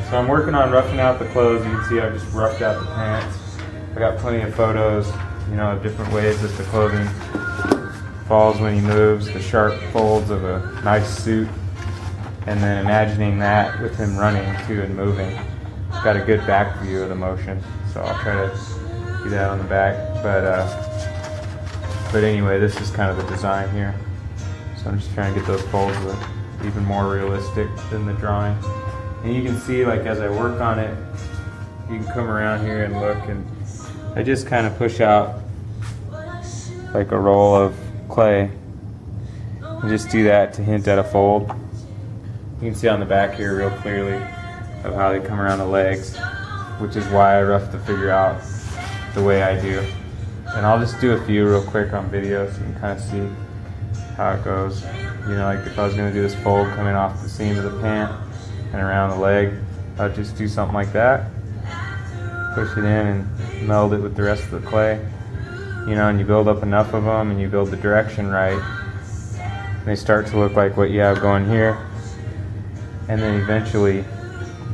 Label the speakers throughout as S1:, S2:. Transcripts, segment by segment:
S1: So I'm working on roughing out the clothes. You can see I've just roughed out the pants. I got plenty of photos, you know, of different ways that the clothing falls when he moves, the sharp folds of a nice suit, and then imagining that with him running too and moving. Got a good back view of the motion, so I'll try to do that on the back. But anyway, this is kind of the design here. So I'm just trying to get those folds even more realistic than the drawing. And you can see, like, as I work on it, you can come around here and look, and I just kind of push out like a roll of clay and just do that to hint at a fold. You can see on the back here real clearly of how they come around the legs, which is why I roughed the figure out the way I do. And I'll just do a few real quick on video so you can kind of see how it goes. You know, like if I was going to do this fold coming off the seam of the pant and around the leg, I'd just do something like that. Push it in and meld it with the rest of the clay. You know, and you build up enough of them and you build the direction right. And they start to look like what you have going here. And then eventually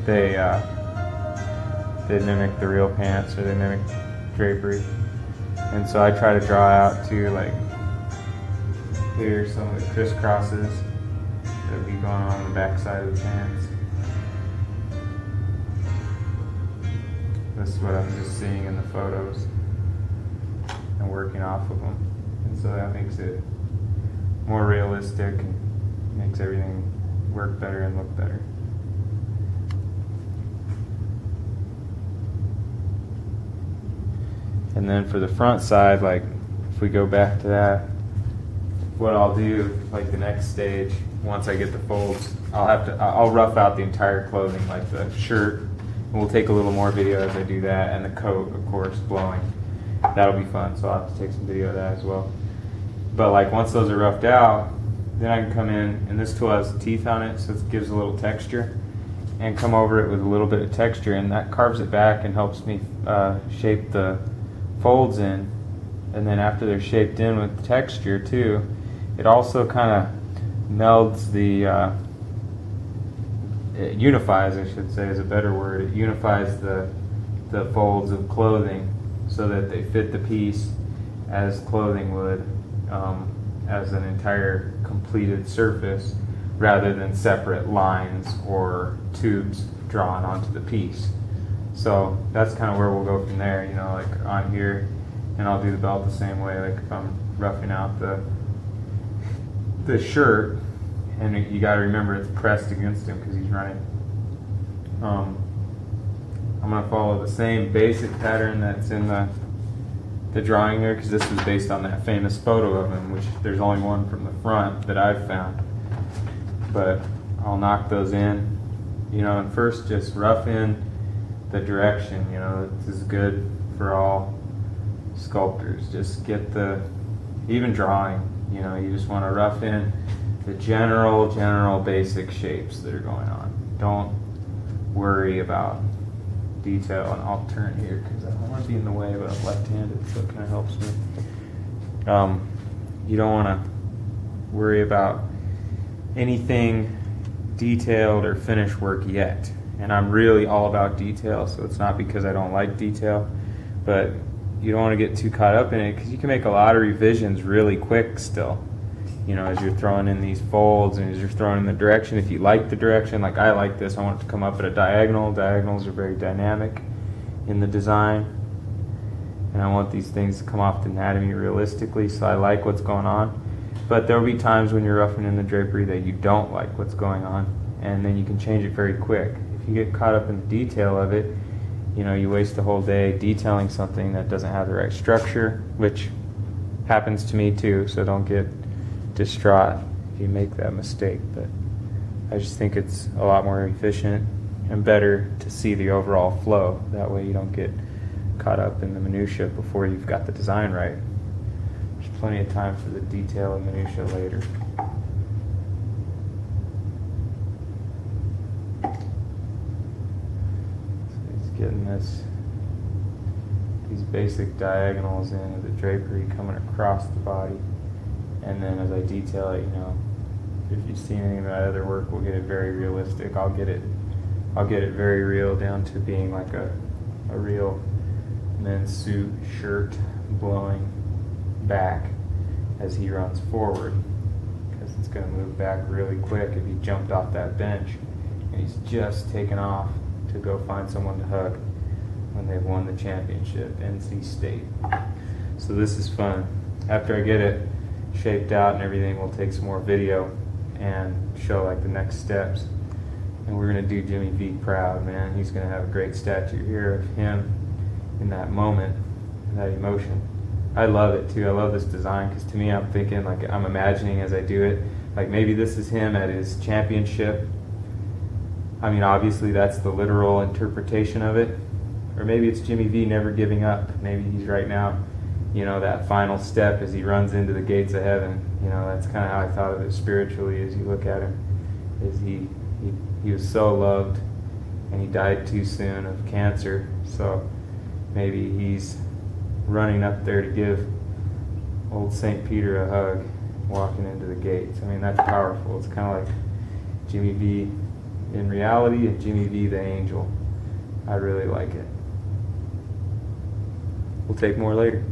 S1: they mimic the real pants, or they mimic drapery. And so I try to draw out to, like, clear some of the crisscrosses that would be going on the back side of the pants. This is what I'm just seeing in the photos and working off of them. And so that makes it more realistic and makes everything work better and look better. And then for the front side, like if we go back to that, what I'll do, like the next stage, once I get the folds, I'll rough out the entire clothing, like the shirt, and we'll take a little more video as I do that, and the coat, of course, blowing. That'll be fun, so I'll have to take some video of that as well. But like once those are roughed out, then I can come in, and this tool has teeth on it, so it gives a little texture, and come over it with a little bit of texture, and that carves it back and helps me shape the folds in. And then after they're shaped in with texture too, it also kind of melds it unifies, I should say is a better word, it unifies the folds of clothing so that they fit the piece as clothing would, as an entire completed surface, rather than separate lines or tubes drawn onto the piece. So that's kind of where we'll go from there, you know, like on here, and I'll do the belt the same way, like if I'm roughing out the shirt, and you got to remember it's pressed against him because he's running. I'm going to follow the same basic pattern that's in the drawing there, because this was based on that famous photo of him, which there's only one from the front that I've found. But I'll knock those in, you know, and first just rough in the direction. You know, this is good for all sculptors. Just get even drawing, you know, you just want to rough in the general basic shapes that are going on. Don't worry about detail. And I'll turn here because I don't want to be in the way, but I'm left-handed, so it kind of helps me. You don't want to worry about anything detailed or finished work yet. And I'm really all about detail, so it's not because I don't like detail, but you don't want to get too caught up in it, because you can make a lot of revisions really quick still. You know, as you're throwing in these folds and as you're throwing in the direction, if you like the direction, like I like this, I want it to come up at a diagonal. Diagonals are very dynamic in the design. And I want these things to come off the anatomy realistically, so I like what's going on. But there will be times when you're roughing in the drapery that you don't like what's going on, and then you can change it very quick. If you get caught up in the detail of it, you know, you waste the whole day detailing something that doesn't have the right structure, which happens to me too, so don't get distraught if you make that mistake. But I just think it's a lot more efficient and better to see the overall flow. That way you don't get caught up in the minutia before you've got the design right. There's plenty of time for the detail and minutia later. So he's getting these basic diagonals in of the drapery coming across the body. And then as I detail it, you know, if you've seen any of my other work, we'll get it very realistic. I'll get it I'll get it very real down to being like a real men's suit shirt blowing back as he runs forward, because it's going to move back really quick if he jumped off that bench and he's just taken off to go find someone to hug when they've won the championship, NC State. So this is fun. After I get it shaped out and everything, we'll take some more video and show like the next steps. And we're going to do Jimmy V proud, man. He's going to have a great statue here of him in that moment, and that emotion. I love it too. I love this design because to me, I'm thinking, like, I'm imagining as I do it, like maybe this is him at his championship. I mean, obviously that's the literal interpretation of it. Or maybe it's Jimmy V never giving up. Maybe he's right now, you know, that final step as he runs into the gates of heaven. You know, that's kind of how I thought of it spiritually as you look at him. Is he was so loved and he died too soon of cancer. So maybe he's running up there to give old St. Peter a hug walking into the gates. I mean, that's powerful. It's kind of like Jimmy V in reality and Jimmy V the angel. I really like it. We'll take more later.